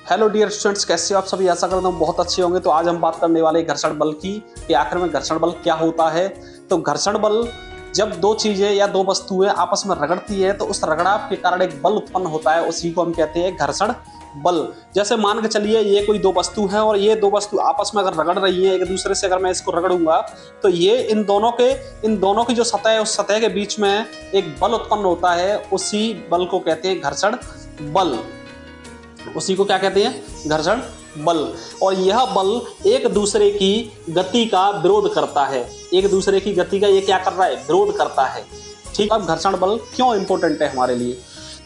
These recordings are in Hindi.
हेलो डियर स्टूडेंट्स, कैसे हो आप सभी। आशा करता हूँ बहुत अच्छे होंगे। तो आज हम बात करने वाले घर्षण बल की कि आखिर में घर्षण बल क्या होता है। तो घर्षण बल जब दो चीजें या दो वस्तुएं आपस में रगड़ती है तो उस रगड़ाव के कारण एक बल उत्पन्न होता है, उसी को हम कहते हैं घर्षण बल। जैसे मान के चलिए ये कोई दो वस्तु है और ये दो वस्तु आपस में अगर रगड़ रही है एक दूसरे से, अगर मैं इसको रगड़ूंगा तो ये इन दोनों की जो सतह है उस सतह के बीच में एक बल उत्पन्न होता है, उसी बल को कहते हैं घर्षण बल। उसी को क्या कहते हैं? घर्षण बल। और यह बल एक दूसरे की गति का विरोध करता है। एक दूसरे की गति का ये क्या कर रहा है? विरोध करता है। ठीक। अब घर्षण बल क्यों इंपॉर्टेंट है हमारे लिए?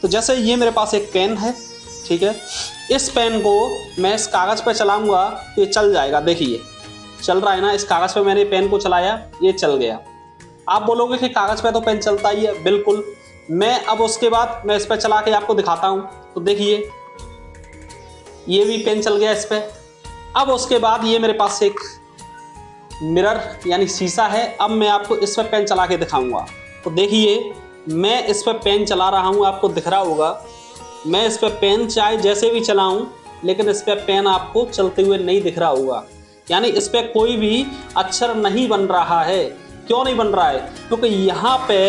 तो जैसे ये मेरे पास एक पेन है, ठीक है, इस पेन को मैं इस कागज पे चलाऊंगा तो ये चल जाएगा। देखिए चल रहा है ना, इस कागज पे मैंने पेन को चलाया, ये चल गया। आप बोलोगे कि कागज पे तो पेन चलता ही है, बिल्कुल। मैं अब उसके बाद मैं इस पे चला के आपको दिखाता हूं, तो देखिए ये भी पेन चल गया इस पे। अब उसके बाद ये मेरे पास एक मिरर यानी शीशा है, अब मैं आपको इस पे पेन चला के दिखाऊंगा। तो देखिए मैं इस पे पेन चला रहा हूं, आपको दिख रहा होगा। मैं इस पे पेन चाहे जैसे भी चलाऊं, लेकिन इस पे पेन आपको चलते हुए नहीं दिख रहा होगा, यानी इस पे कोई भी अक्षर नहीं बन रहा है। क्यों नहीं बन रहा है? क्योंकि यहाँ पे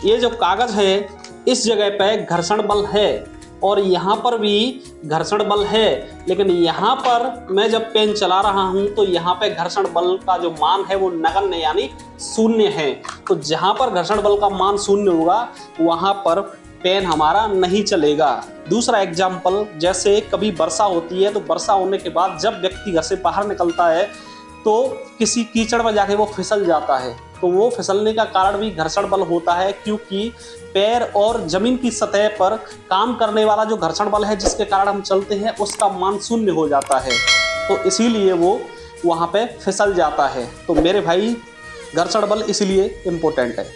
ये जो कागज है इस जगह पे घर्षण बल है और यहाँ पर भी घर्षण बल है, लेकिन यहाँ पर मैं जब पेन चला रहा हूँ तो यहाँ पे घर्षण बल का जो मान है वो नगण्य यानी शून्य है। तो जहाँ पर घर्षण बल का मान शून्य होगा वहाँ पर पेन हमारा नहीं चलेगा। दूसरा एग्जाम्पल, जैसे कभी वर्षा होती है तो वर्षा होने के बाद जब व्यक्ति घर से बाहर निकलता है तो किसी कीचड़ में जाके वो फिसल जाता है, तो वो फिसलने का कारण भी घर्षण बल होता है, क्योंकि पैर और जमीन की सतह पर काम करने वाला जो घर्षण बल है जिसके कारण हम चलते हैं उसका मान शून्य हो जाता है, तो इसीलिए वो वहाँ पे फिसल जाता है। तो मेरे भाई घर्षण बल इसलिए इम्पोर्टेंट है।